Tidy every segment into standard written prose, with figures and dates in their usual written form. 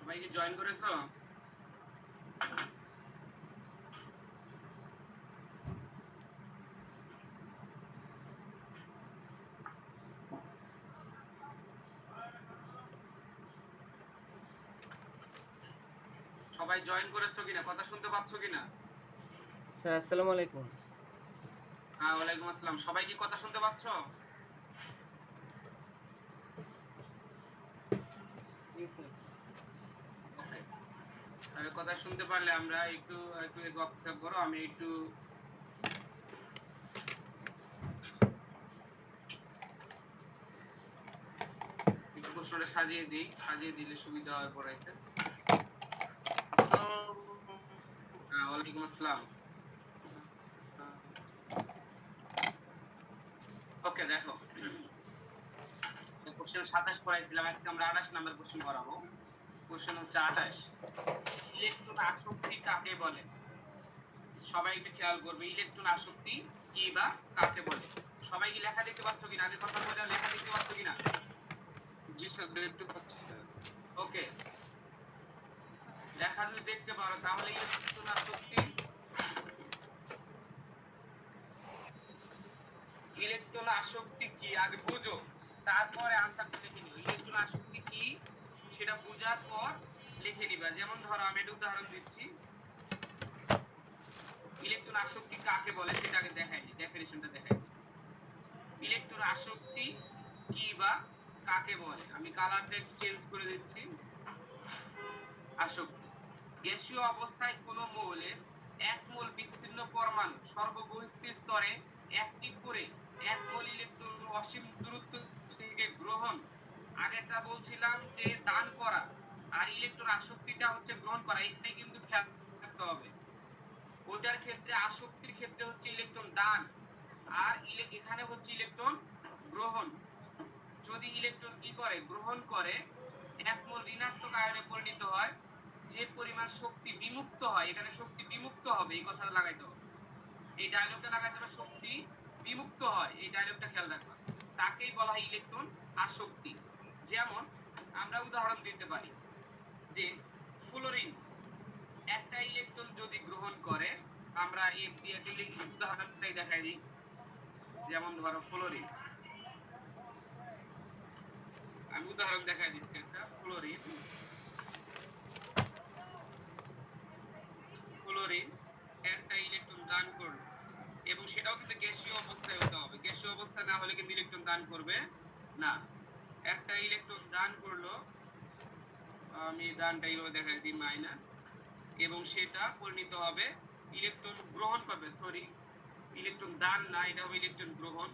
সবাই কি জয়েন করেছো? সবাই জয়েন করেছো কিনা? কথা শুনতে পাচ্ছ কিনা? স্যার আসসালামু আলাইকুম। হ্যাঁ, ওয়ালাইকুম আসসালাম। সবাই কি কথা শুনতে পাচ্ছ? জি স্যার। ওকে, তাহলে কথা শুনতে পারলে আমরা একটু একটু অপেক্ষা করো, আমি একটু একটু প্রশ্নটা সাজিয়ে দিই, সাজিয়ে দিলে সুবিধা হয় পড়াইতে। হ্যাঁ, ওয়ালাইকুম আসসালাম। ওকে, দেখো, কোশ্চেন 27 পড়াইছিলাম, আজকে আমরা 28 নাম্বার কোশ্চেন করাবো। কোশ্চেন হচ্ছে 28, ইলেকট্রন আসক্তি কাকে বলে? সবাই একটু খেয়াল করবে, ইলেকট্রন আসক্তি কি বা কাকে বলে? সবাই কি লেখা দেখতে পাচ্ছ কিনা? আগে কথা বলে লেখা দেখতে পাচ্ছ কিনা? জি স্যার, দেখতে পাচ্ছি স্যার। ওকে, লেখা যদি দেখতে পারো তাহলে ইলেকট্রন আসক্তি, ইলেকট্রন আসক্তি কি আগে বুঝো, তারপরে আনসারটা লিখে নিও। ইলেকট্রন আসক্তি কি সেটা বোঝার পর লিখে নিবা। যেমন ধরো, আমি একটা উদাহরণ দিচ্ছি, ইলেকট্রন আসক্তি কাকে বলে সেটা আগে দেখাই দিই, ডেফিনিশনটা দেখাই দিই। ইলেকট্রন আসক্তি কি বা কাকে বলে? আমি কালারটা একটু চেঞ্জ করে দিচ্ছি। আসক্তি, গ্যাসীয় অবস্থায় কোনো মৌলের এক মোল বিচ্ছিন্ন পরমাণু সর্ববহিস্থ স্তরে অ্যাক্টিভ করে এক মোল ইলেকট্রন অসীম দূরত্ব থেকে গ্রহণ। আগেরটা বলছিলাম যে দান করা, আর ইলেকট্রন আসক্তিটা হচ্ছে গ্রহণ করা। এখানে কিন্তু খেয়াল রাখতে হবে, ওটার ক্ষেত্রে আসক্তির ক্ষেত্রে হচ্ছে ইলেকট্রন দান, আর এখানে হচ্ছে ইলেকট্রন গ্রহণ। যদি ইলেকট্রন কি করে, গ্রহণ করে, এক মোল ঋণাত্মক আয়নে পরিণত হয়, যে পরিমাণ শক্তি বিমুক্ত হয়, এখানে শক্তি বিমুক্ত হবে, এই কথাটা লাগাইতে হবে, এই ডায়লগটা লাগাইতে হবে, শক্তি বিমুক্ত হয়, এই ডায়লগটা খেয়াল রাখবা, তাকেই বলা হয় ইলেকট্রন আসক্তি। যেমন আমরা উদাহরণ দিতে পারি যে ফ্লোরিন একটা ইলেকট্রন যদি গ্রহণ করে, আমরা এই উদাহরণটাই দেখাই দিই। যেমন ধরো ফ্লোরিন, আমি উদাহরণ দেখাই দিচ্ছি একটা। ফ্লোরিন, ফ্লোরিন একটা ইলেকট্রন দান করলো, এবং সেটাও কিন্তু গ্যাসীয় অবস্থায় হতে হবে, গ্যাসীয় অবস্থা না হলে কিন্তু ইলেকট্রন দান করবে না। একটা ইলেকট্রন দান করলো, আমি দানটা এইভাবে দেখাই দিই মাইনাস, এবং সেটা পরিণত হবে, ইলেকট্রন গ্রহণ করবে, সরি ইলেকট্রন দান না, এটা হবে ইলেকট্রন গ্রহণ।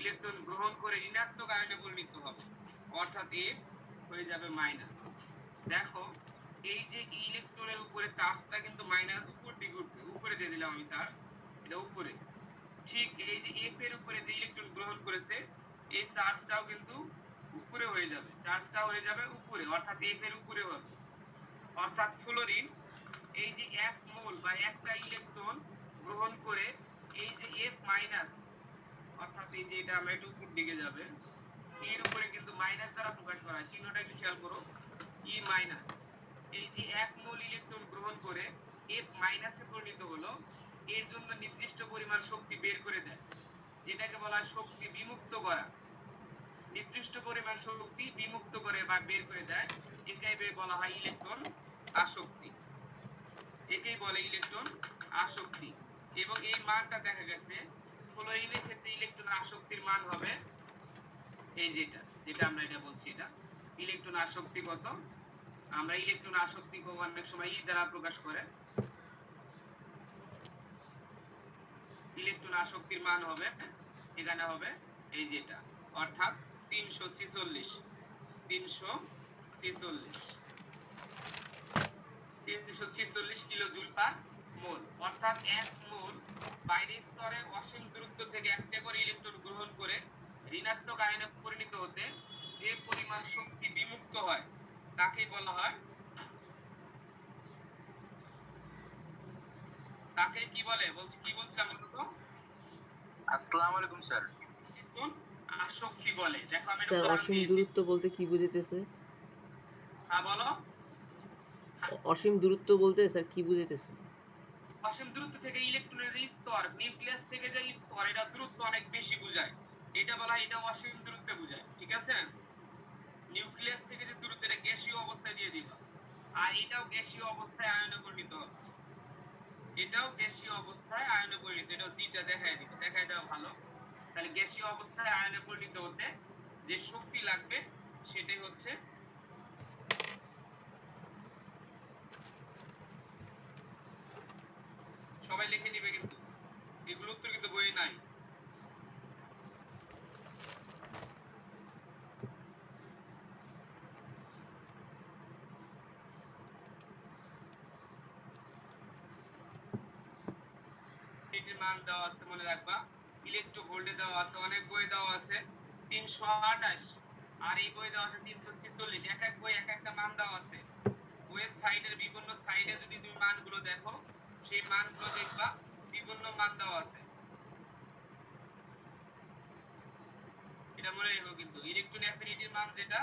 ইলেকট্রন গ্রহণ করে ঋণাত্মক আয়নে পরিণত হবে, অর্থাৎ এ হয়ে যাবে মাইনাস। দেখো, এই যে ইলেকট্রনের উপরে চার্জটা কিন্তু মাইনাস উপর দিকে উঠবে, উপরে দিয়ে দিলাম আমি চার্জ, এটা উপরে। ঠিক এই যে এফ এর উপরে যে ইলেকট্রন গ্রহণ করেছে, এই চার্জটাও কিন্তু উপরে হয়ে যাবে, চার্জটা হয়ে যাবে উপরে, অর্থাৎ এফ এর উপরে হবে। অর্থাৎ ফ্লোরিন এই যে এক মোল বা একটা ইলেকট্রন গ্রহণ করে, এই যে এফ মাইনাস, অর্থাৎ এই যে এটা আমরা একটু উপর দিকে যাবে, এর উপরে কিন্তু মাইনাস দ্বারা প্রকাশ করা হয়, চিহ্নটা একটু খেয়াল করো, ই মাইনাস। এই যে এক মোল ইলেকট্রন গ্রহণ করে এফ মাইনাসে পরিণত হলো, এর জন্য নির্দিষ্ট পরিমাণ শক্তি বের করে দেয়, যেটাকে বলা হয় শক্তি বিমুক্ত করা। নির্দিষ্ট পরিমাণ শক্তি বিমুক্ত করে বা বের করে দেয়, এটাই বলা হয় ইলেকট্রন আসক্তি, একেই বলে ইলেকট্রন আসক্তি। এবং এই মানটা দেখা গেছে ফ্লোরিনের ক্ষেত্রে ইলেকট্রন আসক্তির মান হবে এই যেটা, যেটা আমরা এটা বলছি, এটা ইলেকট্রন আসক্তি কত, আমরা ইলেকট্রন আসক্তি অনেক সময় ই দ্বারা প্রকাশ করে, ইলেকট্রন আসক্তির মান হবে এখানে হবে এই যেটা, অর্থাৎ 346, 346 কিলো জুল পার মোল। অর্থাৎ এক মোল বাইরের স্তরে অসীম দূরত্ব থেকে একটা করে ইলেকট্রন গ্রহণ করে ঋণাত্মক আয়নে পরিণত হতে যে পরিমাণ শক্তি বিমুক্ত হয়, তাকে বলা হয়, তাকে কি বলে, বলছি কি বলছিলাম তো? আসসালামু আলাইকুম স্যার। ইলেকট্রন আসক্তি বলে। দেখো আমি একটা স্যার উদাহরণ অসীম দিয়েছি, দূরত্ব বলতে কি বুঝাইতেছে? হ্যাঁ বলো। অসীম দূরত্ব বলতে স্যার কি বুঝাইতেছে? অসীম দূরত্ব থেকে ইলেকট্রনের যে স্তর, নিউক্লিয়াস থেকে যে স্তর, এটা দূরত্ব অনেক বেশি বোঝায়। এটা বলা হয়, এটা অসীম দূরত্বে বোঝায়। ঠিক আছে? নিউক্লিয়াস থেকে যে দূরত্ব, এটা গ্যাসীয় অবস্থায় দিয়ে দিবা। আর এটাও গ্যাসীয় অবস্থায় আয়নে পরিণত হবে। এটাও গ্যাসীয় অবস্থায় আয়নে পরিণত। এটা জিটা দেখায় দিবে, দেখায় দেওয়া ভালো। তাহলে গ্যাসীয় অবস্থায় আয়নে পরিণত হতে যে শক্তি লাগবে সেটাই হচ্ছে, সবাই লিখে নিবে কিন্তু, এগুলো উত্তর কিন্তু বইয়ে নাই। এটির মান দেওয়া আছে, মনে রাখবা। ইলেকট্রোভোল্টে দেওয়া আছে, অনেক বই দেওয়া আছে 328, আর এই বই দেওয়া আছে 346। এক এক বই এক একটা মান দেওয়া আছে। ওয়েবসাইটের বিভিন্ন সাইটে যদি তুমি মানগুলো দেখো, সেই মানগুলো দেখবা বিভিন্ন মান দেওয়া আছে। এটা মনে রেখো কিন্তু। ইলেকট্রন অ্যাফিনিটির মান, যেটা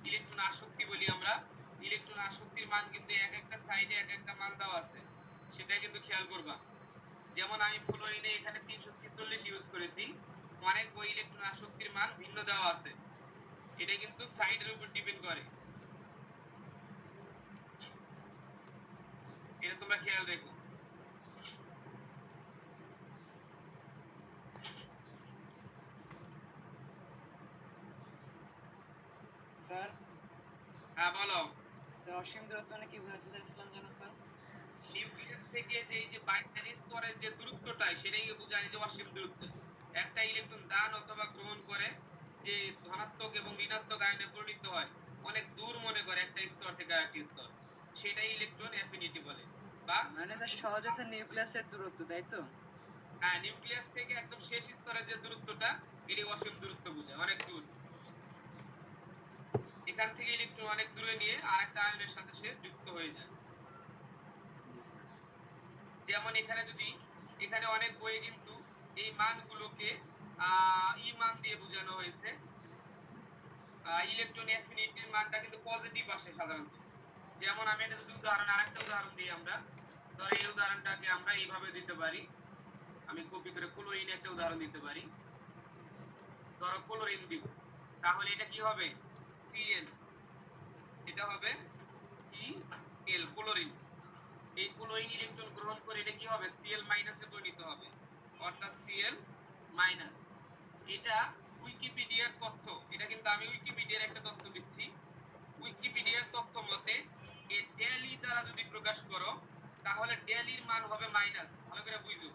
ইলেকট্রন আসক্তি বলি আমরা, ইলেকট্রন আসক্তির মান কিন্তু এক একটা সাইডে এক একটা মান দেওয়া আছে, সেটা কিন্তু খেয়াল করবা। যেমন আমি ফ্লোরিনে এখানে 346 ইউজ করেছি, অনেক বই ইলেকট্রন আসক্তির মান ভিন্ন দেওয়া আছে। এটা কিন্তু সাইডের উপর ডিপেন্ড করে, এটা তোমরা খেয়াল রেখো। স্যার, হ্যাঁ বলো। অসীম দূরত্ব মানে কি বোঝাতে চাইছিলাম জানো স্যার? নিউক্লিয়াস থেকে যে এই যে বাইনারি স্তরের যে দূরত্বটা, সেটাই বোঝায় যে অসীম দূরত্ব। একটা ইলেকট্রন দান অথবা গ্রহণ করে যে ধনাত্মক এবং ঋণাত্মক আয়নে পরিণত হয় অনেক দূর, মনে করে একটা স্তর থেকে আরেকটা স্তর, সেটাই ইলেকট্রন অ্যাফিনিটি বলে। বা মানে স্যার সহজে স্যার নিউক্লিয়াসের দূরত্ব, তাই তো? হ্যাঁ, নিউক্লিয়াস থেকে একদম শেষ স্তরের যে দূরত্বটা, এটি অসীম দূরত্ব বোঝায়, অনেক দূর। এখান থেকে ইলেকট্রন অনেক দূরে নিয়ে আরেকটা আয়নের সাথে সে যুক্ত হয়ে যায়। যেমন এখানে যদি, এখানে অনেক বইয়ে কিন্তু এই মানগুলোকে ই মান দিয়ে বোঝানো হয়েছে। ইলেকট্রন অ্যাফিনিটির মানটা কিন্তু পজিটিভ আসে সাধারণত। যেমন আমি এটা যদি উদাহরণ, আরেকটা উদাহরণ দিই আমরা, ধর এই উদাহরণটাকে আমরা এইভাবে দিতে পারি। আমি কপি করে ক্লোরিন একটা উদাহরণ দিতে পারি। ধরো ক্লোরিন দিব, তাহলে এটা কি হবে? Cl। এটা হবে Cl, ক্লোরিন। এই ক্লোরিন ইলেকট্রন গ্রহণ করে এটা কি হবে? Cl মাইনাসে পরিণত হবে, অর্থাৎ Cl মাইনাস। এটা উইকিপিডিয়ার তথ্য, এটা কিন্তু আমি উইকিপিডিয়ার একটা তথ্য দিচ্ছি। উইকিপিডিয়ার তথ্য মতে এই ডেলি দ্বারা যদি প্রকাশ করো, তাহলে ডেলির মান হবে মাইনাস। ভালো করে বুঝো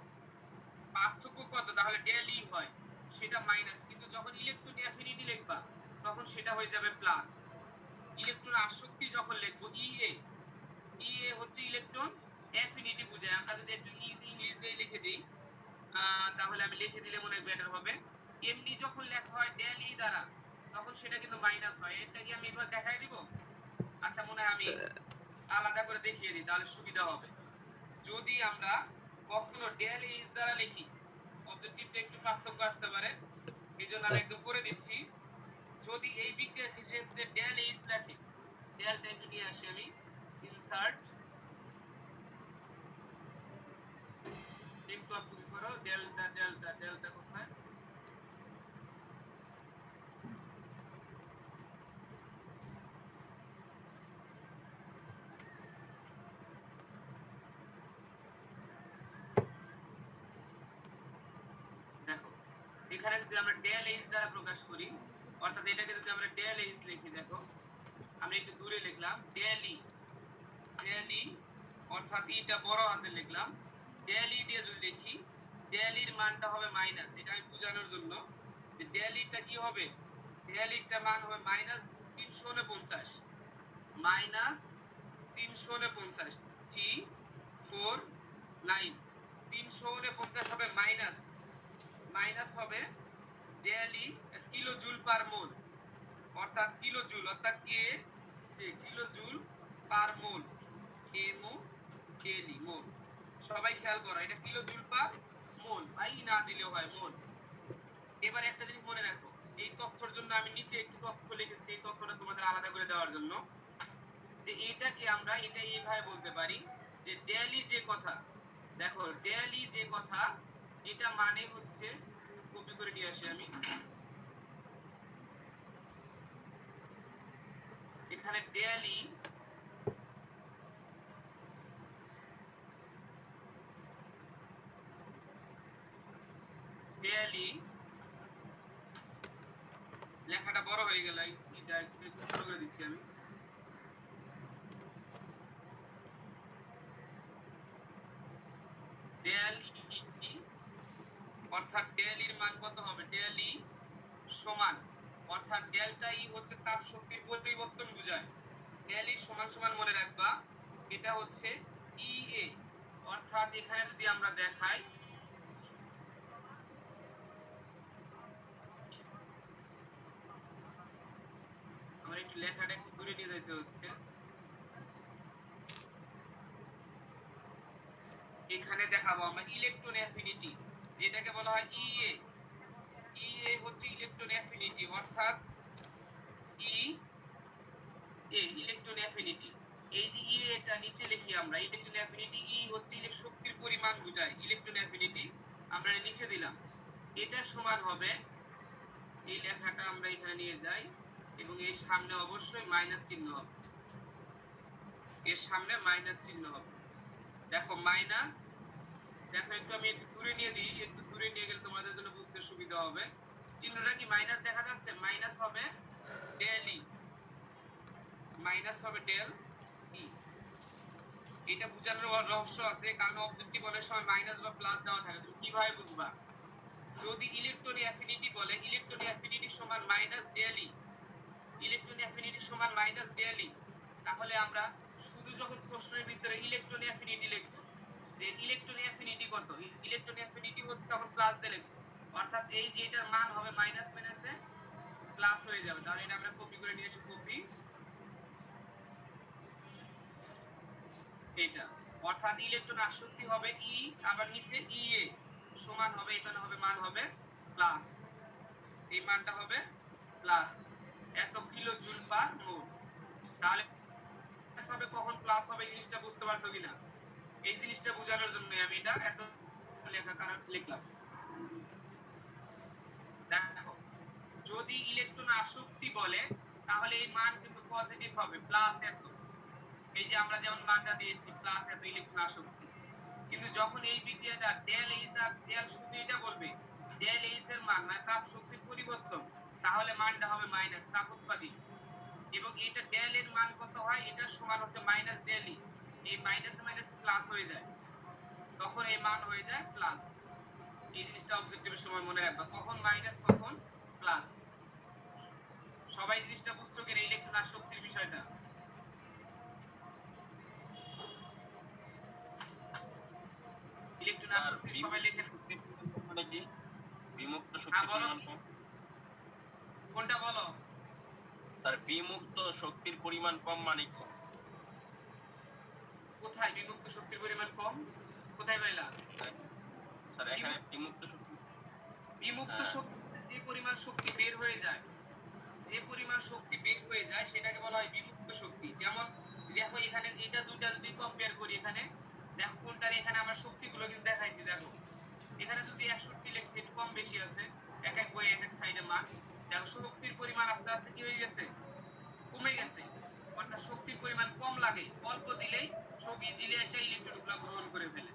পার্থক্য কত, তাহলে ডেলি হয় সেটা মাইনাস, কিন্তু যখন ইলেকট্রন অ্যাফিনিটি লিখবা তখন সেটা হয়ে যাবে প্লাস। ইলেকট্রন আসক্তি যখন লিখবো ইএ, ইএ হচ্ছে ইলেকট্রন অ্যাফিনিটি বোঝায়। আমরা যদি একটু ইংলিশ দিয়ে লিখে দিই, তাহলে আমি লিখে দিলে মনে হয় বেটার হবে। এমনি যখন লেখা হয় ডেল ই দ্বারা, তখন সেটা কিন্তু মাইনাস হয়। এটা কি আমি এবার দেখাই দিব? আচ্ছা, মনে হয় আমি আলাদা করে দেখিয়ে দিই, তাহলে সুবিধা হবে। যদি আমরা কখনো ডেল এইচ দ্বারা লিখি, অবজেক্টিভটা একটু পার্থক্য আসতে পারে, এই জন্য আমি একদম করে দিচ্ছি। যদি এই বিক্রিয়ার ক্ষেত্রে ডেল এইচ লেখে, ডেলটা একটু নিয়ে আসি আমি, ইনসার্ট, একটু আপনি করো, ডেল্টা ডেল্টা ডেল্টা কোথায়? দেখো, এখানে যদি আমরা ডেল এইচ দ্বারা প্রকাশ করি, অর্থাৎ এটাকে যদি আমরা ডেল এইচ লিখি, দেখো আমি একটু দূরে লিখলাম ডেল ই, ডেল ই, অর্থাৎ ইটা বড় হাতে লিখলাম। ডেল ই দিয়ে যদি লিখি, ডেল ইর মানটা হবে মাইনাস। এটা আমি বোঝানোর জন্য যে ডেল ইটা কি হবে, ডেল ইটা মান হবে মাইনাস 349, মাইনাস 349, 349, 349 হবে মাইনাস, মাইনাস হবে ডেল ই কিলো জুল পার মোল, অর্থাৎ কিলো জুল, অর্থাৎ কে যে কিলো জুল পার মোল, এমও কেলি মোল। সবাই খেয়াল করো, এটা কিলো জুল পার মোল, ভাই না দিলেও হয়, মোল। এবার একটা জিনিস মনে রাখো, এই তথ্যের জন্য আমি নিচে একটু তথ্য লিখেছি, এই তথ্যটা তোমাদের আলাদা করে দেওয়ার জন্য। যে এটাকে আমরা এটা এইভাবে বলতে পারি যে ডেইলি যে কথা, দেখো ডেইলি যে কথা, এটা মানে হচ্ছে, কপি করে নিয়ে আসি আমি, এখানে ডেইলি ডেইলি লেখাটা বড় হয়ে গেল, এটা একটু ছোট করে দিচ্ছি আমি। ডেইলি অর্থাৎ ডেইলির মান কত হবে? ডেইলি সমান, অর্থাৎ ডেল্টা ই হচ্ছে তাপ শক্তির পরিবর্তন বোঝায়। ডেইলি সমান সমান মনে রাখবা, এটা হচ্ছে ই এ। অর্থাৎ এখানে যদি আমরা দেখাই, আমার একটু লেখাটা একটু দূরে নিয়ে যেতে হচ্ছে। এখানে দেখাবো আমরা ইলেকট্রন অ্যাফিনিটি, যেটাকে বলা হয় ইএ। ইএ হচ্ছে ইলেকট্রন অ্যাফিনিটি, অর্থাৎ ই এ ইলেকট্রন অ্যাফিনিটি। এই যে ই এটা নিচে লিখি আমরা, ইলেকট্রন অ্যাফিনিটি ই হচ্ছে শক্তির পরিমাণ বোঝায়, ইলেকট্রন অ্যাফিনিটি আমরা নিচে দিলাম। এটা সমান হবে, এই লেখাটা আমরা এখানে নিয়ে যাই এবং এর সামনে অবশ্যই মাইনাস চিহ্ন হবে, এর সামনে মাইনাস চিহ্ন হবে। দেখো মাইনাস, দেখো একটু আমি একটু দূরে নিয়ে দিই, একটু দূরে নিয়ে গেলে তোমাদের জন্য বুঝতে সুবিধা হবে। চিহ্নটা কি মাইনাস দেখা যাচ্ছে? মাইনাস হবে ডেল ই, মাইনাস হবে ডেল ই। এটা বোঝানোর রহস্য আছে, কারণ অবজেক্টিভ বলার সময় মাইনাস বা প্লাস দেওয়া থাকে। তুমি কিভাবে বুঝবা? যদি ইলেকট্রন অ্যাফিনিটি বলে ইলেকট্রন অ্যাফিনিটি সমান মাইনাস ডেল ই, ইলেকট্রন অ্যাফিনিটি সমান মাইনাস ডেল ই, তাহলে আমরা শুধু যখন প্রশ্নের ভিতরে ইলেকট্রন অ্যাফিনিটি লিখব, যে ইলেকট্রন অ্যাফিনিটি কত, ইলেকট্রন অ্যাফিনিটি হচ্ছে তখন প্লাস দিয়ে লিখব। অর্থাৎ এই যে এটার মান হবে মাইনাস মাইনাসে প্লাস হয়ে যাবে। তাহলে এটা আমরা কপি করে নিয়ে এসে কপি, এটা অর্থাৎ ইলেকট্রন আসক্তি হবে ই, আবার নিচে ই এ সমান হবে, এখানে হবে মান হবে প্লাস, এই মানটা হবে প্লাস এত কিলো জুল পার মোল। তাহলে হবে কখন প্লাস হবে, এই জিনিসটা বুঝতে পারছো কিনা? এই জিনিসটা বোঝানোর জন্য আমি এটা এত লেখা কারণ লিখলাম। দেখো যদি ইলেকট্রন আসক্তি বলে তাহলে এই মান কিন্তু পজিটিভ হবে, প্লাস এত। এই যে আমরা যেমন মানটা দিয়েছি প্লাস এত ইলেকট্রন আসক্তি, কিন্তু যখন এই বিক্রিয়াটা ডেল এইচ আর ডেল শুধু এটা বলবে ডেল এইচ এর মান মানে তাপ শক্তির পরিবর্তন, তাহলে মানটা হবে মাইনাস তাপ উৎপাদিত। এবং এটা ডেল এর মান কত হয়, এটা সমান হচ্ছে মাইনাস ডেল ই, এই মাইনাস মাইনাস প্লাস হয়ে যায়, তখন এই মান হয়ে যায় প্লাস। এই জিনিসটা অবজেক্টিভের সময় মনে রাখবা, কখন মাইনাস কখন প্লাস। সবাই জিনিসটা বুঝছো কিনা ইলেকট্রন আসক্তির বিষয়টা? ইলেকট্রন আসক্তি সবাই লিখে মানে কি বিমুক্ত হ্যাঁ শক্তির বলো, পরিমাণ কম? কোনটা বলো? স্যার বিমুক্ত শক্তির পরিমাণ কম মানে কি? কোথায় বিমুক্ত শক্তির পরিমাণ কম? কোথায় পাইলা? স্যার এখানে বিমুক্ত শক্তি, বিমুক্ত শক্তি যে পরিমাণ শক্তি বের হয়ে যায়, যে পরিমাণ শক্তি বের হয়ে যায় সেটাকে বলা হয় বিমুক্ত শক্তি। যেমন দেখো এখানে এটা দুটো যদি কম্পেয়ার করি, এখানে দেখো কোনটার, এখানে আমরা শক্তিগুলো কিন্তু দেখাইছি। দেখো এখানে যদি 61 লেখছি, একটু কম বেশি আছে, এক এক বই এক এক সাইডে মান। দেখো শক্তির পরিমাণ আস্তে আস্তে কি হয়ে গেছে, কমে গেছে। অর্থাৎ শক্তির পরিমাণ কম লাগে, অল্প দিলেই সব ইজিলি এসে ইলেকট্রনগুলো গ্রহণ করে ফেলে।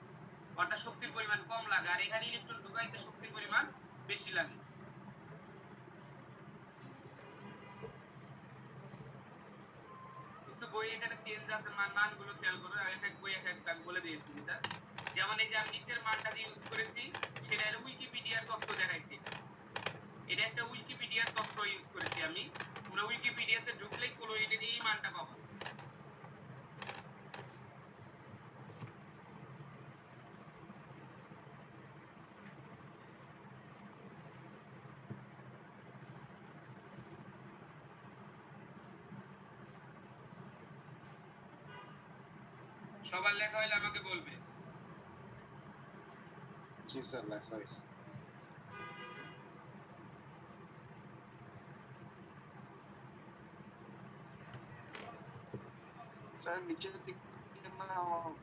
অর্থাৎ শক্তির পরিমাণ কম লাগে, আর এখানে ইলেকট্রন ঢুকাইতে শক্তির পরিমাণ বেশি লাগে। কিছু বই এখানে চেঞ্জ আছে, মানগুলো খেয়াল করো, এক এক বই এক এক বলে দিয়েছি। যেটা যেমন এই যে আমি নিচের মানটা দিয়ে ইউজ করেছি, সেটা হলো উইকিপিডিয়ার তথ্য দেখাইছি। এটা একটা উইকিপিডিয়ার তথ্য ইউজ করেছি আমি। তোমরা উইকিপিডিয়াতে ঢুকলেই ক্লোরিনের এই মানটা পাবো। সবার লেখা হলে আমাকে বলবে। জি স্যার লেখা হয়েছে। স্যার নিচের দিকে না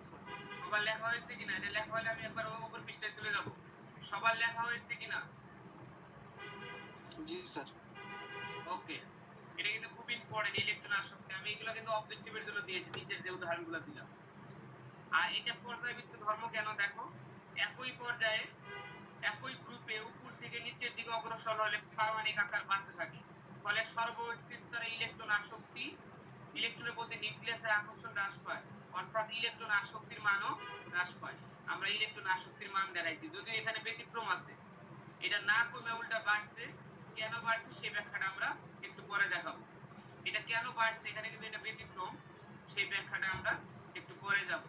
স্যার। সবার লেখা হয়েছে কিনা? এটা লেখা হলে আমি একবার উপর পৃষ্ঠায় চলে যাব। সবার লেখা হয়েছে কিনা? জি স্যার। ওকে, এটা কিন্তু খুব ইম্পর্টেন্ট, ইলেকট্রন আসক্তি। আমি এগুলো কিন্তু অবজেক্টিভের জন্য দিয়েছি, নিচের যে উদাহরণগুলো দিলাম। আর এটা পর্যায়বৃত্ত ধর্ম কেন? দেখো, একই পর্যায়ে একই গ্রুপে উপর থেকে নিচের দিকে অগ্রসর হলে পারমাণবিক আকার বাড়তে থাকে, ফলে সর্বস্থ স্তরে ইলেকট্রন আসক্তি, ইলেকট্রনের প্রতি নিউক্লিয়াসের আকর্ষণ হ্রাস পায়, অর্থাৎ ইলেকট্রন আসক্তির মানও হ্রাস পায়। আমরা ইলেকট্রন আসক্তির মান দেখাইছি, যদিও এখানে ব্যতিক্রম আছে, এটা না কমে উল্টা বাড়ছে। কেন বাড়ছে সেই ব্যাখ্যাটা আমরা একটু পরে দেখাবো। এটা কেন বাড়ছে, এখানে কিন্তু এটা ব্যতিক্রম, সেই ব্যাখ্যাটা আমরা একটু পরে যাব।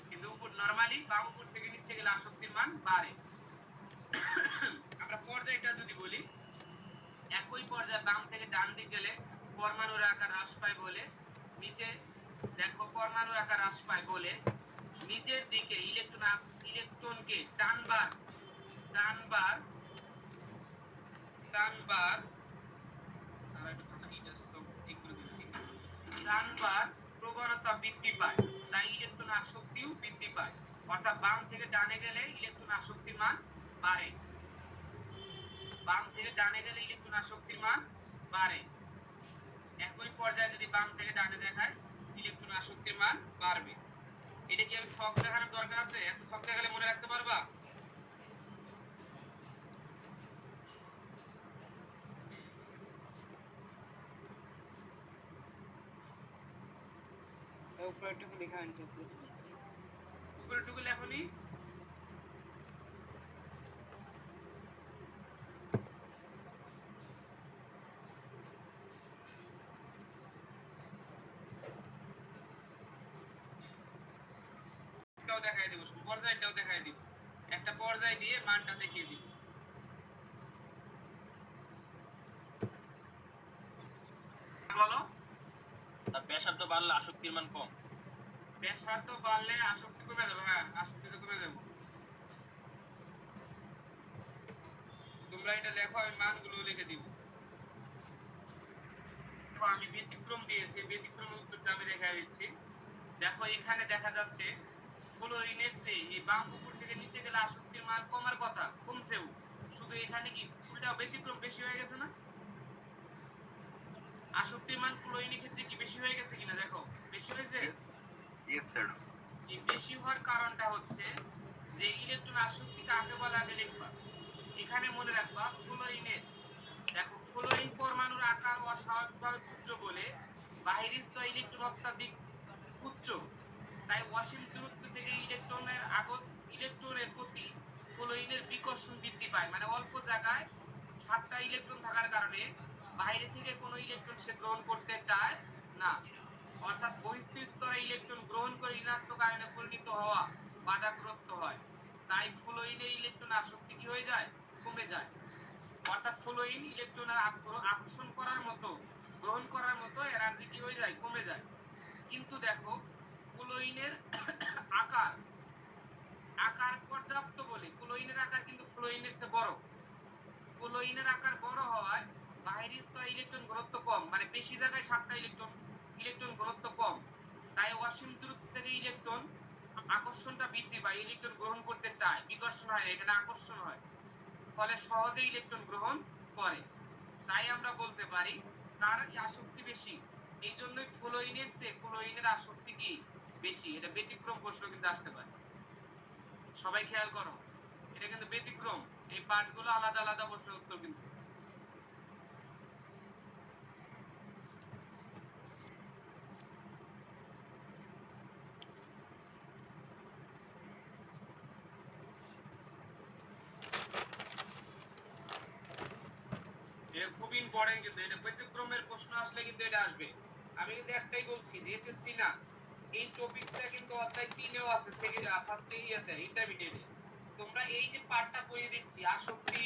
কিন্তু উপর নরমালি বাম উপর থেকে নিচে গেলে আসক্তির মান বাড়ে। আমরা পর্যায়টা যদি বলি, একই পর্যায়ে বাম থেকে ডান দিকে গেলে পরমাণুর আকার হ্রাস পায় বলে, নিচে দেখো পরমাণুর আকার হ্রাস পায় বলে নিচের দিকে ইলেকট্রনকে টানবার টানবার টানবার টানবার প্রবণতা বৃদ্ধি পায়, তাই ইলেকট্রন আসক্তিও বৃদ্ধি পায়। অর্থাৎ বাম থেকে ডানে গেলে ইলেকট্রন আসক্তির মান বাড়ে, বাম থেকে ডানে গেলে ইলেকট্রন আসক্তির মান বাড়ে। একই পর্যায়ে যদি বাম থেকে ডানে দেখায়, ইলেকট্রন আসক্তির মান বাড়বে। এটা কি আমি ছক দেখানোর দরকার আছে? এত ছক দেখালে মনে রাখতে পারবা? উপরেরটুকু লেখা হয়নি। উপরেরটুকু লেখনি? দেখাই দিব, পর্যায়টাও দেখাই দিব, একটা পর্যায় দিয়ে মানটা দেখিয়ে দিব। বলো। তার ব্যাসার্ধ বাড়লে আসক্তির মান কম। ব্যাসার্ধ বাড়লে আসক্তি কমে যাবে। হ্যাঁ, আসক্তি তো কমে যাবে। তোমরা এটা লেখো, আমি মানগুলো লিখে দিব। আমি ব্যতিক্রম দিয়েছি, ব্যতিক্রম উত্তরটা আমি দেখা দিচ্ছি। দেখো এখানে দেখা যাচ্ছে ক্লোরিনের চেয়ে এই বাম উপর থেকে নিচে গেলে আসক্তির মান কমার কথা, কমছেও। শুধু এখানে কি উল্টা ব্যতিক্রম বেশি হয়ে গেছে না? আসক্তির মান ক্লোরিনের ক্ষেত্রে কি বেশি হয়ে গেছে কিনা? দেখো বেশি হয়েছে। Yes sir. এই বেশি হওয়ার কারণটা হচ্ছে যে ইলেকট্রন আসক্তি কাকে বলে আগে লিখবা। এখানে মনে রাখবা ক্লোরিনের, দেখো ক্লোরিন পরমাণুর আকার অস্বাভাবিকভাবে ক্ষুদ্র বলে বাহিরস্থ ইলেকট্রন অত্যাধিক উচ্চ, তাই অসীম দূরত্ব থেকে ইলেকট্রনের প্রতি ক্লোরিনের বিকর্ষণ বৃদ্ধি পায়। মানে অল্প জায়গায় 7টা ইলেকট্রন থাকার কারণে বাইরে থেকে কোনো ইলেকট্রন সে গ্রহণ করতে চায় না, অর্থাৎ বহিস্থ স্তরে ইলেকট্রন গ্রহণ করে ঋণাত্মক আয়নে পরিণত হওয়া বাধাগ্রস্ত হয়। তাই ক্লোরিনের ইলেকট্রন আসক্তি কি হয়ে যায়? কমে যায়। অর্থাৎ ক্লোরিন ইলেকট্রনের আকর্ষণ করার মতো, গ্রহণ করার মতো এনার্জি কি হয়ে যায়? কমে যায়। কিন্তু দেখো ক্লোরিনের আকার আকার পর্যাপ্ত বলে ক্লোরিনের আকার কিন্তু ফ্লোরিনের চেয়ে বড়। ক্লোরিনের আকার বড় হওয়ায় বাহিরস্থ ইলেকট্রন ঘনত্ব কম, মানে বেশি জায়গায় 7টা ইলেকট্রন ঘনত্ব কম, তাই অসীম দূরত্ব থেকে ইলেকট্রন আকর্ষণটা বৃদ্ধি পায়, ইলেকট্রন গ্রহণ করতে চায়, বিকর্ষণ হয়, এখানে আকর্ষণ হয়, ফলে সহজে ইলেকট্রন গ্রহণ করে। তাই আমরা বলতে পারি তার আসক্তি বেশি, এই জন্যই ফ্লোরিনের চেয়ে ক্লোরিনের আসক্তি কি বেশি। এটা ব্যতিক্রম প্রশ্ন কিন্তু আসতে পারে, সবাই খেয়াল করো, এটা কিন্তু ব্যতিক্রম। এই পার্টগুলো আলাদা আলাদা প্রশ্নের উত্তর কিন্তু। এটা খুব ইম্পর্টেন্ট, কিন্তু এটা ব্যতিক্রমের প্রশ্ন আসলে কিন্তু এটা আসবে। আমি কিন্তু একটাই বলছি যে এসএসসি না, এই টপিকটা কিন্তু অধ্যায় 3-এও আছে, সেকেন্ড ফার্স্ট ইয়াতে ইন্টারমিডিয়েটে। তোমরা এই যে পার্টটা পড়িয়ে দিচ্ছি, আসক্তি,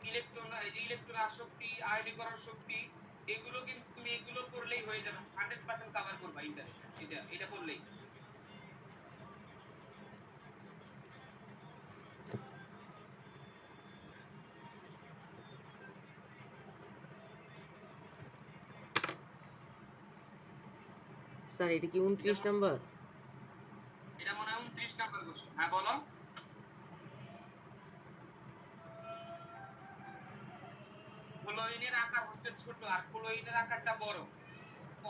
ইলেকট্রন, এই যে ইলেকট্রন আসক্তি, আয়নীকরণ শক্তি, এগুলো কিন্তু তুমি এগুলো পড়লেই হয়ে যাবে, 100% কভার করবা ইন্টার, এটা পড়লেই। স্যার এটা কি 29 নাম্বার? এটা মনে হয় 29 নাম্বার কোশ্চেন। হ্যাঁ বলো। ক্লোরিনের আকার হচ্ছে ছোট আর ক্লোরিনের আকারটা বড়।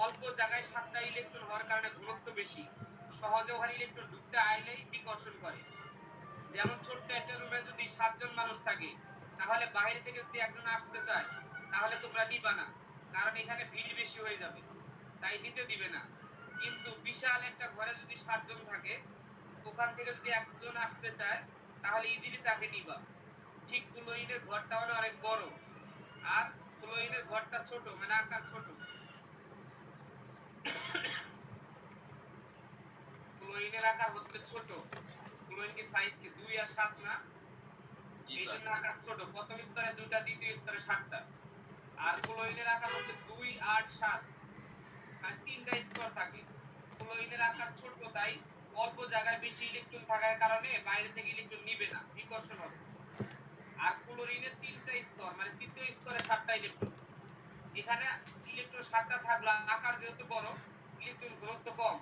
অল্প জায়গায় 7টা ইলেকট্রন হওয়ার কারণে ঘনত্ব বেশি। সহজে ওখানে ইলেকট্রন ঢুকতে আইলেই বিকর্ষণ করে। যেমন ছোট্ট একটা রুমে যদি 7 জন মানুষ থাকে, তাহলে বাইরে থেকে যদি একজন আসতে চায়, তাহলে তোমরা নিবা না, কারণ এখানে ভিড় বেশি হয়ে যাবে, তাই নিতে দিবে না। কিন্তু বিশাল একটা ঘরে যদি 7 জন থাকে, ওখান থেকে যদি একজন আসতে চায়, তাহলে ইজিলি তাকে নিবা। ঠিক ক্লোরিনের ঘরটা হলো অনেক বড়, আর ক্লোরিনের ঘরটা ছোট, মানে আকার ছোট। ক্লোরিনের আকার হচ্ছে ছোট। ক্লোরিন কি সাইজ কি 2 আর 7 না? জি এই স্যার। জন্য আকার ছোট। প্রথম স্তরে 2টা, দ্বিতীয় স্তরে 7টা। আর ক্লোরিনের আকার হচ্ছে 2, 8, 7, মানে 3টা স্তর থাকে। ক্লোরিনের আকার ছোট, তাই অল্প জায়গায় বেশি ইলেকট্রন থাকার কারণে বাইরে থেকে ইলেকট্রন নিবে না, বিকর্ষণ হবে। আর ক্লোরিনের 3টা স্তর, মানে তৃতীয় স্তরে 7টা ইলেকট্রন। এখানে ইলেকট্রন 7টা থাকলে আকার যেহেতু বড়, ইলেকট্রন ঘনত্ব কম,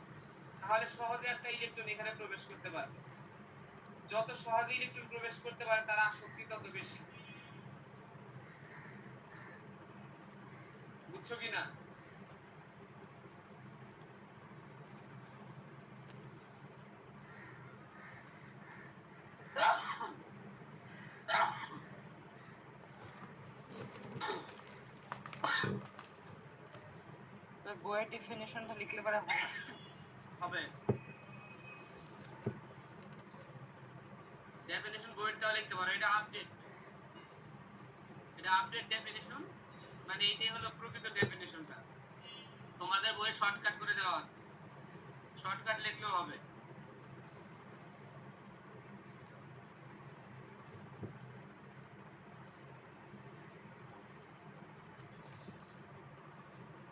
তাহলে সহজে একটা ইলেকট্রন এখানে প্রবেশ করতে পারবে। যত সহজে ইলেকট্রন প্রবেশ করতে পারে তার আসক্তি তত বেশি। বুঝছো কি না? স্যার বইয়ের ডেফিনেশনটা লিখলে পরে হবে না? হবে। ডেফিনিশন বইটাও লিখতে পারো, এটা আপডেট। এটা আপডেট ডেফিনিশন, মানে এটাই হলো প্রকৃত ডেফিনিশনটা। তোমাদের বইয়ে শর্টকাট করে দেওয়া আছে, শর্টকাট লিখলেও হবে।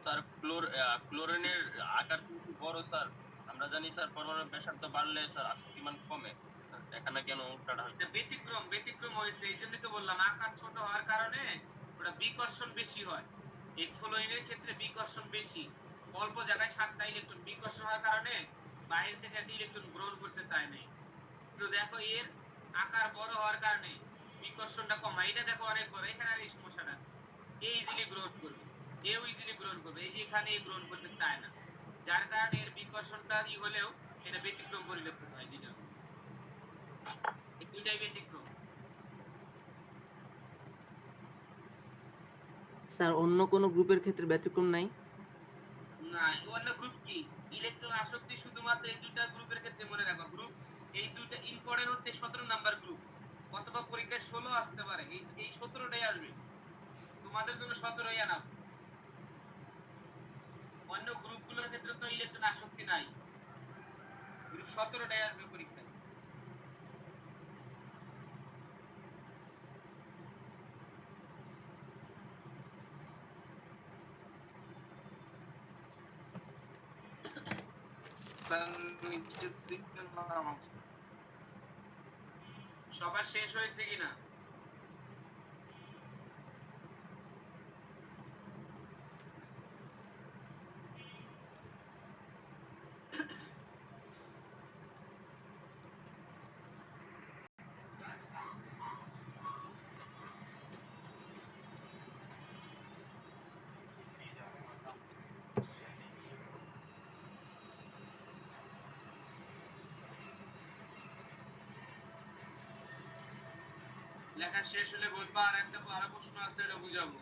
স্যার ক্লোরিনের আকার কিন্তু বড় স্যার। আমরা জানি স্যার পরমাণুর ব্যাসার্ধ বাড়লে স্যার আসক্তিমান কমে। স্যার, এখানে কেন উল্টাটা হয়েছে? এটা ব্যতিক্রম হয়েছে, এই জন্যই তো বললাম আকার ছোট হওয়ার কারণে ওটা বিকর্ষণ বেশি হয়। এই ফ্লোরিনের ক্ষেত্রে বিকর্ষণ বেশি। অল্প জায়গায় 7টা ইলেকট্রন, বিকর্ষণ হওয়ার কারণে বাইরে থেকে একটা ইলেকট্রন গ্রহণ করতে চায় না। তো দেখো এর আকার বড় হওয়ার কারণে বিকর্ষণটা কম হয়। এটা দেখো অনেক বড়, এখানে আর এই সমস্যাটা, এই ইজিলি গ্রহণ করবে, এও ইজিলি গ্রহণ করবে, এই যে এখানে এই গ্রহণ করতে চায় না, যার কারণে এর বিকর্ষণটা হলেও এটা ব্যতিক্রম পরিলক্ষিত হয়। যেটা এই দুইটাই ব্যতিক্রম। স্যার অন্য কোনো গ্রুপের ক্ষেত্রে ব্যতিক্রম নাই? না, অন্য গ্রুপ কি? ইলেকট্রন আসক্তি শুধুমাত্র এই দুইটা গ্রুপের ক্ষেত্রে মনে রাখো। গ্রুপ এই দুইটা ইম্পর্টেন্ট হচ্ছে 17 নাম্বার গ্রুপ, অথবা পরীক্ষায় 16 আসতে পারে, এই 17টাই আসবে। তোমাদের জন্য 17ই আনা। অন্য গ্রুপগুলোর ক্ষেত্রে তো ইলেকট্রন আসক্তি নাই, গ্রুপ 17টাই আসবে পরীক্ষায়। স্যার নিচের দিকে নাম আছে। সবার শেষ হয়েছে কিনা? লেখা শেষ হলে বলবা, আর একটা আরো প্রশ্ন আছে, এটা বুঝাবো।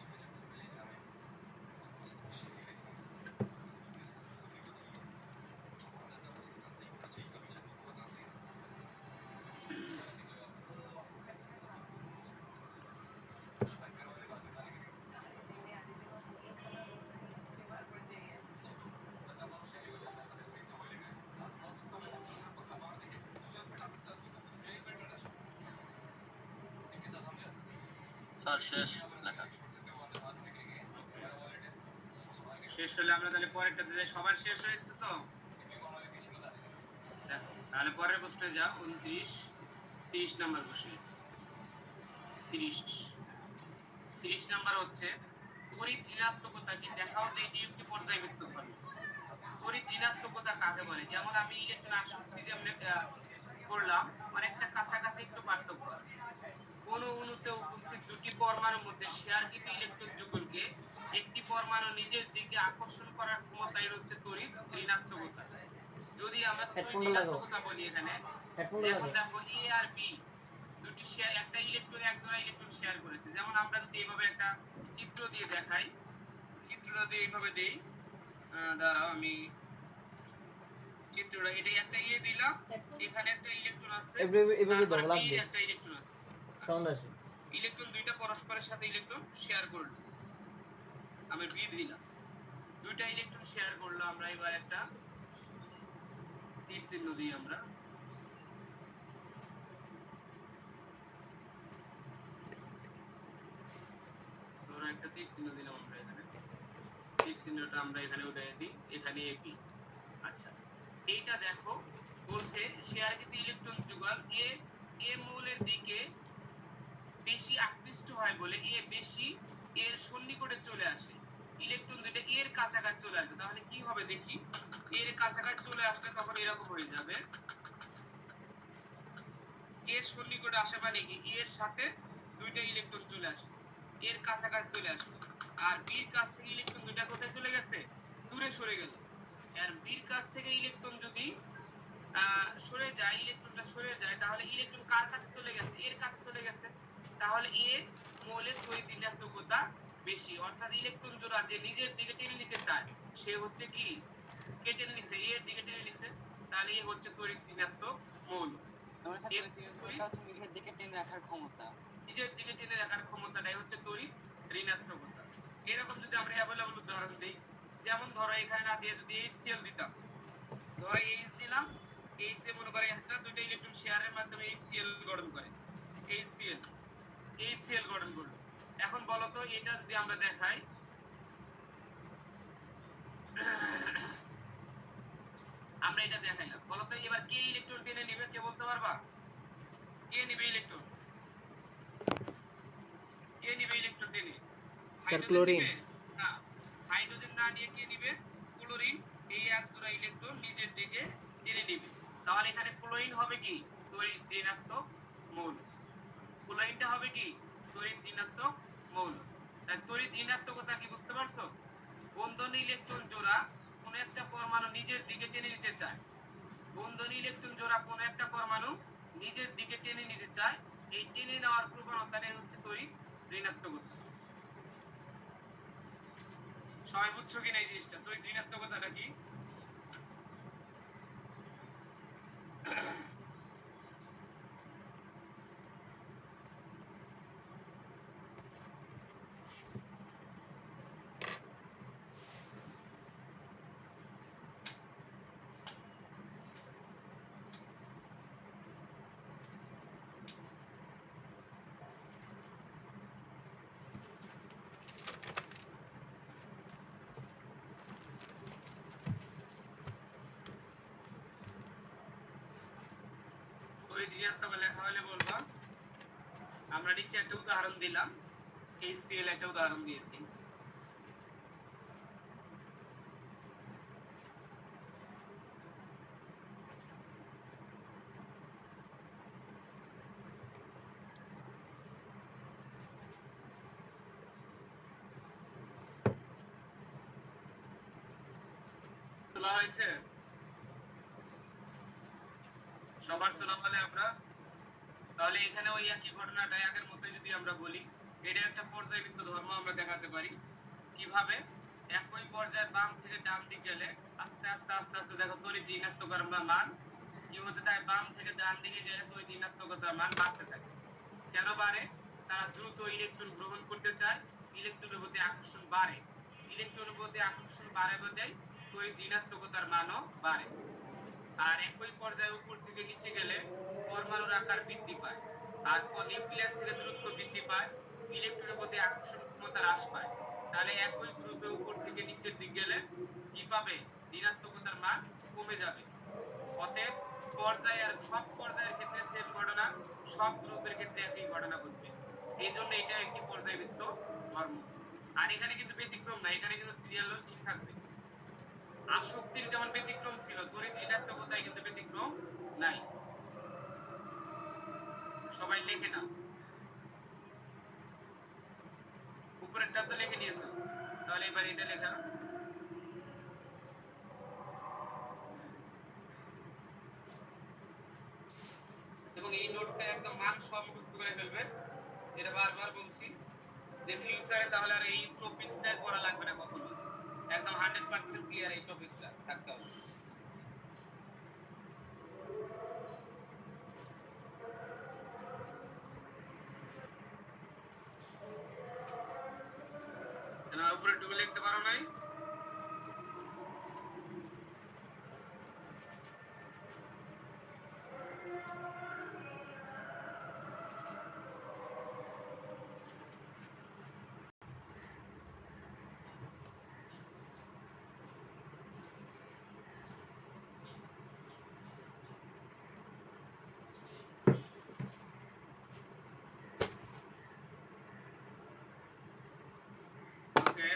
স্যার শেষ লেখা। শেষ হলে আমরা তাহলে পরেরটাতে যাই। সবার শেষ হয়েছে তো? দেখো তাহলে পরের প্রশ্নে যাও। 29, 30 নাম্বার প্রশ্ন। 30 নাম্বার হচ্ছে তড়িৎ ঋণাত্মকতা কি দেখাও তো এটি একটি পর্যায়বৃত্ত ঘন। তড়িৎ ঋণাত্মক কাকে বলে। যেমন আমি ইলেকট্রন আসক্তি যেমন করলাম, অনেকটা কাছাকাছি একটু পার্থক্য আছে। কোন অণুতে উপস্থিত দুটি পরমাণুর মধ্যে শেয়ারকৃত ইলেকট্রন যুগলকে একটি পরমাণু নিজের দিকে আকর্ষণ করার ক্ষমতাই হচ্ছে তড়িৎ ঋণাত্মকতা। যদি আমরা তড়িৎ হেডফোনটা লাগাও, ঋণাত্মকতা বলি এখানে, হেডফোনটা এখন লাগাও। দেখো এ আর বি দুটি শেয়ার, একটা ইলেকট্রন এক জোড়া ইলেকট্রন শেয়ার করেছে। যেমন আমরা যদি এইভাবে একটা চিত্র দিয়ে দেখাই, চিত্রটা দিয়ে এইভাবে দেই, দাঁড়াও আমি চিত্রটা, এটা একটা ইয়ে দিলাম, এখানে একটা ইলেকট্রন আছে, এভাবে তারপরে দাও, বি লাগবে, একটা ইলেকট্রন আছে। সাউন্ড আসে। ইলেকট্রন দুইটা পরস্পরের সাথে ইলেকট্রন শেয়ার করলো, আমি বি দিলাম, দুইটা ইলেকট্রন শেয়ার করলো। আমরা এবার একটা তীর চিহ্ন দিই, আমরা ধরো একটা তীর চিহ্ন দিলাম, আমরা এখানে তীর চিহ্নটা আমরা এখানে উঠাই দিই, এখানে একই। আচ্ছা, এইটা দেখো বলছে শেয়ারকৃত ইলেকট্রন যুগল এ এ মৌলের দিকে বেশি আকৃষ্ট হয় বলে এ বেশি এর সন্নিকটে চলে আসে। ইলেকট্রন দুটো এর কাছাকাছি চলে আসবে, তাহলে কি হবে দেখি। এর কাছাকাছি চলে আসলে তখন এরকম হয়ে যাবে, এর সন্নিকটে আসে মানে কি এর সাথে দুইটা ইলেকট্রন চলে আসবে, এর কাছাকাছি চলে আসবে। আর বির কাছ থেকে ইলেকট্রন দুইটা কোথায় চলে গেছে, দূরে সরে গেল। আর বির কাছ থেকে ইলেকট্রন যদি সরে যায়, ইলেকট্রনটা সরে যায়, তাহলে ইলেকট্রন কার কাছে চলে গেছে, এর কাছে চলে গেছে। তাহলে এ মৌলের তড়িৎ ঋণাত্মকতা বেশি, অর্থাৎ ইলেকট্রন জোড়া যে নিজের দিকে টেনে নিতে চায় সে হচ্ছে কি কে টেনে নিছে, এর দিকে টেনে নিছে, তাহলে এ হচ্ছে তড়িৎ ঋণাত্মক মৌল। আমরা স্যার তড়িৎ ঋণাত্মকতা হচ্ছে নিজের দিকে টেনে রাখার ক্ষমতা। নিজের দিকে টেনে রাখার ক্ষমতাটাই হচ্ছে তড়িৎ ঋণাত্মকতা। এরকম যদি আমরা অ্যাভেলেবল উদাহরণ দিই, যেমন ধরো এখানে না দিয়ে যদি HCl দিতাম, ধরো H দিলাম, H এ মনে করে একটা দুইটা ইলেকট্রন শেয়ারের মাধ্যমে HCl গঠন করে, HCl গঠন করলো। এখন বলো তো এটা যদি আমরা দেখাই, আমরা এটা দেখাইলাম, বলো তো এবার কে ইলেকট্রন টেনে নেবে, কে বলতে পারবা? কে নিবে ইলেকট্রন, কে নিবে ইলেকট্রন টেনে? Sir chlorine. না, হাইড্রোজেন না নিয়ে কে নিবে? ক্লোরিন। এই এক জোড়া ইলেকট্রন নিজের দিকে টেনে নিবে। তাহলে এখানে ক্লোরিন হবে কি তড়িৎ ঋণাত্মক মৌল, ক্লোরিনটা হবে কি তড়িৎ ঋণাত্মক মৌল। তাই তড়িৎ ঋণাত্মকতা কি বুঝতে পারছো? বন্ধন ইলেকট্রন জোড়া কোন একটা পরমাণু নিজের দিকে টেনে নিতে চায়, বন্ধন ইলেকট্রন জোড়া কোন একটা পরমাণু নিজের দিকে টেনে নিতে চায়, এই টেনে নেওয়ার প্রবণতাটাই হচ্ছে তড়িৎ ঋণাত্মকতা। সবাই বুঝছো কিনা এই জিনিসটা, তড়িৎ ঋণাত্মকতাটা কি? তড়িৎ ঋণাত্মক লেখা হলে বলবা। আমরা নিচে একটা উদাহরণ দিলাম, HCl একটা উদাহরণ দিয়েছি। তোলা হয়েছে, সবার তোলা হলে আমরা তাহলে এখানে ওই একই ঘটনাটা আগের মতো যদি আমরা বলি, এটা একটা পর্যায়বৃত্ত ধর্ম আমরা দেখাতে পারি। কিভাবে? একই পর্যায়ে বাম থেকে ডান দিকে গেলে আস্তে আস্তে আস্তে আস্তে দেখো তড়িৎ ঋণাত্মকতার মান কি হতে থাকে, বাম থেকে ডান দিকে গেলে তড়িৎ ঋণাত্মকতার মান বাড়তে থাকে। কেন বাড়ে? তারা দ্রুত ইলেকট্রন গ্রহণ করতে চায়, ইলেকট্রনের প্রতি আকর্ষণ বাড়ে, ইলেকট্রনের প্রতি আকর্ষণ বাড়ে বলে তড়িৎ ঋণাত্মকতার মানও বাড়ে। আর একই পর্যায়ে উপর থেকে নিচে গেলে পরমাণুর আকার বৃদ্ধি পায়, আর নিউক্লিয়াস থেকে দূরত্ব বৃদ্ধি পায়, ইলেকট্রনের প্রতি আকর্ষণ ক্ষমতা হ্রাস পায়। তাহলে একই গ্রুপে উপর থেকে নিচের দিকে গেলে কি পাবে? ঋণাত্মকতার মান কমে যাবে। অতএব পর্যায়ে আর সব পর্যায়ের ক্ষেত্রে সেম ঘটনা, সব গ্রুপের ক্ষেত্রে একই ঘটনা ঘটবে। এই জন্য এটা একটি পর্যায়বৃত্ত ধর্ম। আর এখানে কিন্তু ব্যতিক্রম না, এখানে কিন্তু সিরিয়াল ঠিক থাকবে। আসক্তির যেমন ব্যতিক্রম ছিল, তড়িৎ ঋণাত্মকতায় কিন্তু ব্যতিক্রম নাই। সবাই লেখে না, উপরেরটা তো লিখে নিয়েছো, তাহলে এবার এটা লেখা। এবং এই নোটটা একদম মান সব মুখস্থ করে ফেলবে, এটা বারবার বলছি যে ফিউচারে তাহলে আর এই টপিকসটা করা লাগবে না কখনো, একদম 100% ক্লিয়ার এই টপিকসটা থাকতে হবে। না উপরে টুকু লিখতে পারো নাই? ওকে,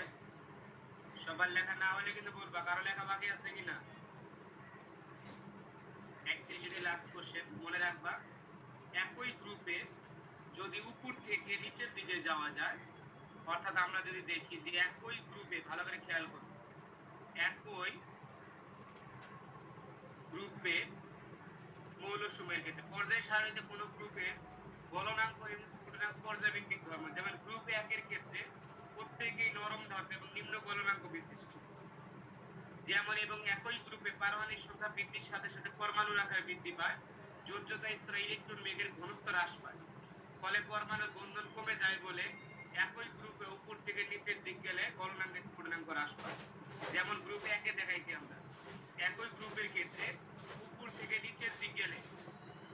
সবার লেখা না হলে কিন্তু বলবা, কারো লেখা বাকি আছে কিনা। 31 লাস্ট কোশ্চেন মনে রাখবা, একই গ্রুপে যদি উপর থেকে নিচের দিকে যাওয়া যায়, অর্থাৎ আমরা যদি দেখি যে একই গ্রুপে, ভালো করে খেয়াল করুন, একই গ্রুপে মৌলসমূহের ক্ষেত্রে পর্যায় সারণীতে কোনো গ্রুপে গলনাঙ্ক এবং স্ফুটনাঙ্ক পর্যায়ভিত্তিক ধর্ম, যেমন গ্রুপ 1 এর ক্ষেত্রে প্রত্যেকেই নরম ধাতু এবং নিম্ন গলনাঙ্ক বিশিষ্ট, যেমন এবং একই গ্রুপে পারমাণবিক সংখ্যা বৃদ্ধির সাথে সাথে পরমাণুর আকার বৃদ্ধি পায়, যোজ্যতা স্তরে ইলেকট্রন মেঘের ঘনত্ব হ্রাস পায়, ফলে পরমাণুর বন্ধন কমে যায় বলে একই গ্রুপে উপর থেকে নিচের দিক গেলে গলনাঙ্ক স্ফুটনাঙ্ক হ্রাস পায়। যেমন গ্রুপ 1 এ দেখাইছি আমরা, একই গ্রুপের ক্ষেত্রে উপর থেকে নিচের দিক গেলে,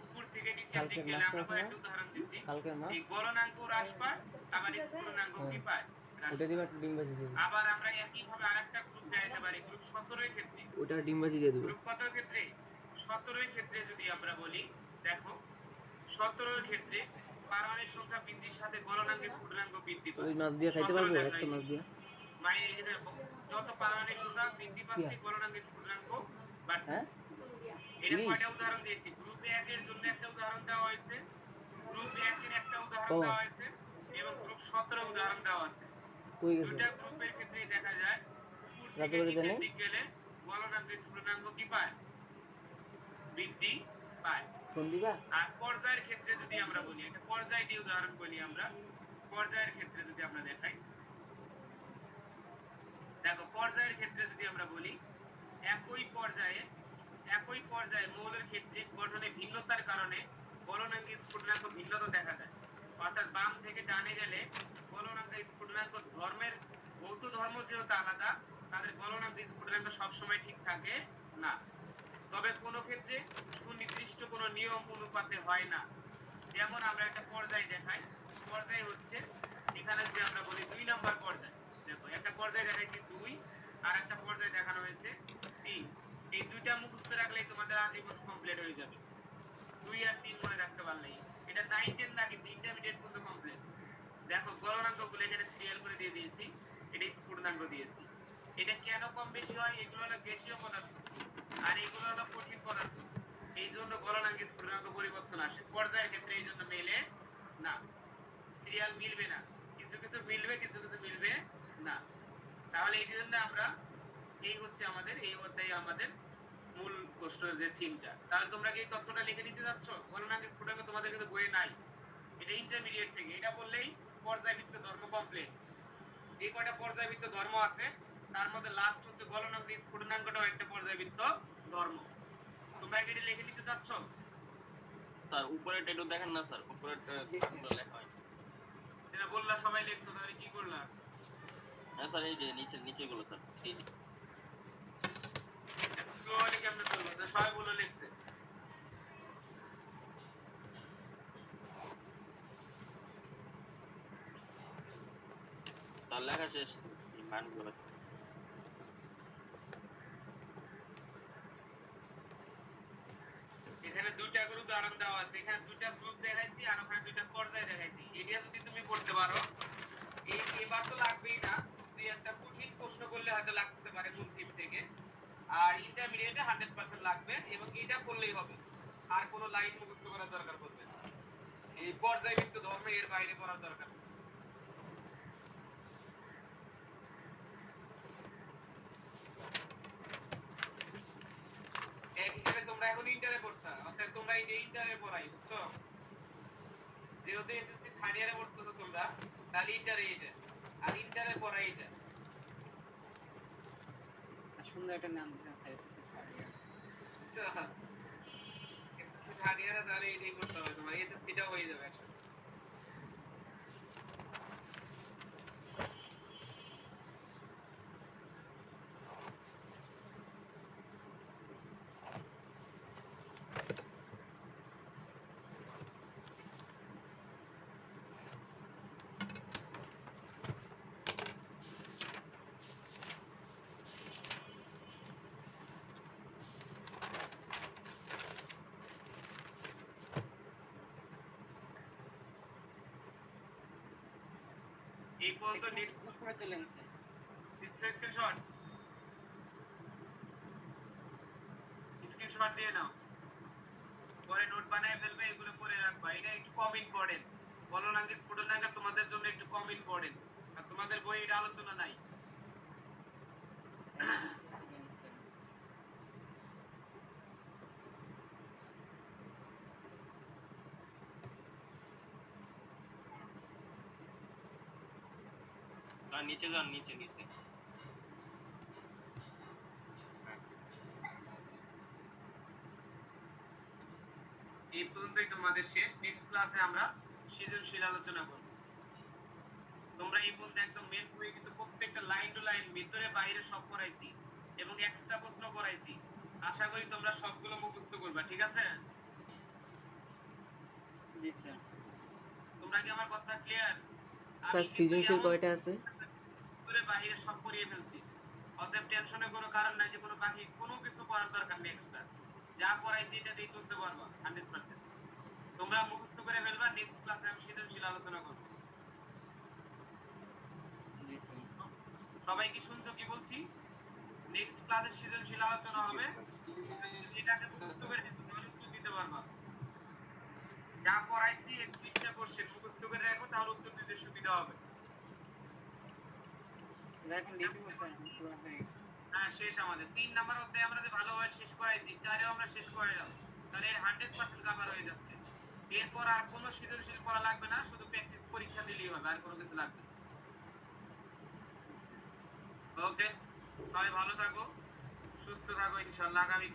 উপর থেকে নিচের দিক গেলে আমরা একটা উদাহরণ দিছি, এই গলনাঙ্ক হ্রাস পায়, আবার স্ফুটনাঙ্ক কি পায়, হ্রাস ওটা দিবা পায়। একটু ডিমবাজি দিয়ে দিবা। আবার আমরা একই ভাবে আরেকটা গ্রুপ দেখাইতে পারি, গ্রুপ 17 এর ক্ষেত্রে। ওটা ডিমবাজি দিয়ে দিবা। গ্রুপ কত এর ক্ষেত্রে? 17 এর ক্ষেত্রে যদি আমরা বলি, দেখো 17 এর ক্ষেত্রে পারমাণবিক সংখ্যা বৃদ্ধির সাথে গলনাঙ্ক স্ফুটনাঙ্ক বৃদ্ধি পায়। ওই মাছ দিয়ে খাইতে 17 পারবো দেখাই। একটা মাছ দিয়ে? মানে এই যে দেখো, যত পারমাণবিক সংখ্যা বৃদ্ধি পাচ্ছে গলনাঙ্ক স্ফুটনাঙ্ক বাড়ছে। হ্যাঁ এটা ইলিশ? কয়টা উদাহরণ দিয়েছি? গ্রুপ 1 এর জন্য একটা উদাহরণ দেওয়া হয়েছে, গ্রুপ 1 এর একটা উদাহরণ ও। দেওয়া হয়েছে, এবং গ্রুপ 17 উদাহরণ দেওয়া আছে। কই গেছে? দুইটা গ্রুপের ক্ষেত্রেই দেখা যায় উপর থেকে রাজবাড়িতে নিচের নেই? দিক গেলে গলনাঙ্ক স্ফুটনাঙ্ক কি পায়, বৃদ্ধি পায়। ফোন দিবা? আর পর্যায়ের ক্ষেত্রে যদি আমরা বলি, এটা পর্যায় দিয়ে উদাহরণ বলি আমরা, পর্যায়ের ক্ষেত্রে যদি আমরা দেখাই, দেখো পর্যায়ের ক্ষেত্রে যদি আমরা বলি, একই পর্যায়ে মৌলের ক্ষেত্রে গঠনে ভিন্নতার কারণে গলনাঙ্ক স্ফুটনাঙ্ক ভিন্নতা দেখা যায়। অর্থাৎ বাম থেকে ডানে গেলে গলনাঙ্ক স্ফুটনাঙ্ক ধর্মের, ভৌত ধর্ম যেহেতু আলাদা, তাদের গলনাঙ্ক স্ফুটনাঙ্ক সবসময় ঠিক থাকে না। তবে কোনো ক্ষেত্রে সুনির্দিষ্ট কোনো নিয়ম অনুপাতে হয় না। যেমন আমরা একটা পর্যায় দেখাই, পর্যায় হচ্ছে এখানে যদি আমরা বলি 2 নাম্বার পর্যায়, দেখো একটা পর্যায় দেখাইছি 2, আর একটা পর্যায় দেখানো হয়েছে 3। এই দুইটা মুখস্থ রাখলেই তোমাদের আজীবন কমপ্লিট হয়ে যাবে। 2 আর 3 মনে রাখতে পারলেই, এটা 9 10 না, কিন্তু ইন্টারমিডিয়েট পর্যন্ত কমপ্লিট। দেখো গলনাঙ্কগুলো এখানে সিরিয়াল করে দিয়ে দিয়েছি, এটা স্ফুটনাঙ্ক দিয়েছি। এটা কেন কম বেশি হয়? এগুলো হলো গ্যাসীয় পদার্থ আর এগুলো হলো কঠিন পদার্থ, এই জন্য গলনাঙ্ক স্ফুটনাঙ্ক পরিবর্তন আসে। পর্যায়ের ক্ষেত্রে এই জন্য মেলে না, সিরিয়াল মিলবে না, কিছু কিছু মিলবে, কিছু কিছু মিলবে না। তাহলে এই জন্য আমরা, এই হচ্ছে আমাদের এই অধ্যায়ে আমাদের মূল প্রশ্নের যে থিমটা। তাহলে তোমরা কি এই তথ্যটা লিখে নিতে যাচ্ছ? গলনাঙ্ক স্ফুটনাঙ্ক তোমাদের কিন্তু বইয়ে নাই, এটা ইন্টারমিডিয়েট থেকে, এটা বললেই পর্যায়বৃত্ত ধর্ম কমপ্লিট। যে কয়টা পর্যায়বৃত্ত ধর্ম আছে তার মধ্যে লাস্ট হচ্ছে গলনাঙ্ক স্ফুটনাঙ্কটাও একটা পর্যায়বৃত্ত ধর্ম। তোমরা কি এটা লিখে নিতে চাচ্ছ? স্যার উপরেরটা একটু দেখেন না স্যার, উপরেরটা সুন্দর লেখা হয়। এটা বললা সবাই লিখছো, তাহলে কি করলা? হ্যাঁ স্যার, এই যে নিচে গুলো স্যার, এই যে স্লোলি কেমনে বলবো? সবাই বলে লিখছে। তার লেখা শেষ, এই মানগুলো। এখানে দুইটা করে উদাহরণ দেওয়া আছে, এখানে দুইটা গ্রুপ দেখাইছি আর ওখানে দুইটা পর্যায় দেখাইছি। এটা যদি তুমি করতে পারো, এবার তো লাগবেই না, তুই একটা কঠিন প্রশ্ন করলে হয়তো লাগতে পারে মূল থিম থেকে, এটা 100% লাগবে এবং এটা করলেই হবে, আর কোনো লাইন মুখস্থ করার দরকার পড়বে না। এই পর্যায়বৃত্ত ধর্মে এর বাইরে পড়ার দরকার নেই। এক হিসেবে তোমরা এখন ইন্টারে পড়তা, অর্থাৎ তোমরা এই ইন্টারে পড়াই, বুঝছো? যেহেতু এসএসসি থার্ড ইয়ারে পড়তেছো তোমরা, তাহলে ইন্টারে এটা, আর ইন্টারে পড়াই এটা। সুন্দর একটা নাম দিয়েছেন sir SSC third year. SSC third ইয়ারে তাহলে এটাই করতে হবে, তোমার এসএসসিটাও হয়ে যাবে একসাথে। এই পর্যন্ত নেক্সট করে দিলেন স্যার। স্ক্রিনশট দিয়ে নাও, পরে নোট বানায় ফেলবে, এগুলো করে রাখবা। এটা একটু কম ইম্পর্টেন্ট, বলনাঙ্গি স্ফুটনাঙ্গা তোমাদের জন্য একটু কম ইম্পর্টেন্ট, আর তোমাদের বই এটা আলোচনা নাই। নিচে যান, নিচে নিচে। এই পর্যন্তই তোমাদের শেষ। নেক্সট ক্লাসে আমরা সৃজনশীল আলোচনা করব। তোমরা এই পর্যন্ত একদম মেন বই কিন্তু প্রত্যেকটা লাইন টু লাইন ভিতরে বাইরে সব করাইছি এবং এক্সট্রা প্রশ্ন করাইছি। আশা করি তোমরা সবগুলো মুখস্থ করবা, ঠিক আছে? জি স্যার। তোমরা কি আমার কথা ক্লিয়ার? স্যার সৃজনশীল কয়টা আছে? ভিতরে বাইরে সব করিয়ে ফেলছি, অতএব টেনশনের কোনো কারণ নাই যে কোনো বাকি কোনো কিছু করার দরকার নেই এক্সট্রা। যা করাইছি এটা দিয়ে চলতে পারবা 100%। তোমরা মুখস্থ করে ফেলবা, নেক্সট ক্লাসে আমি সৃজনশীল আলোচনা করব। জি স্যার। সবাই কি শুনছো কি বলছি? নেক্সট ক্লাসে সৃজনশীল আলোচনা হবে, এটাকে মুখস্থ করে তাহলে উত্তর দিতে পারবা। যা করাইছি 21টা কোশ্চেন মুখস্থ করে রাখো, তাহলে উত্তর দিতে সুবিধা হবে। স্যার এখন রিভিউ স্যার পুরো হয়ে গেছে। হ্যাঁ, শেষ আমাদের 3 নাম্বার অধ্যায় আমরা যে ভালোভাবে শেষ করাইছি, 4এও আমরা শেষ করে দাও, তাহলে এর 100% কভার হয়ে যাচ্ছে। এরপর আর কোনো সৃজনশীল করা লাগবে না, শুধু প্র্যাকটিস পরীক্ষা দিলেই হবে, আর কোনো কিছু লাগবে না। ওকে, সবাই ভালো থাকো, সুস্থ থাকো, ইনশাআল্লাহ আগামী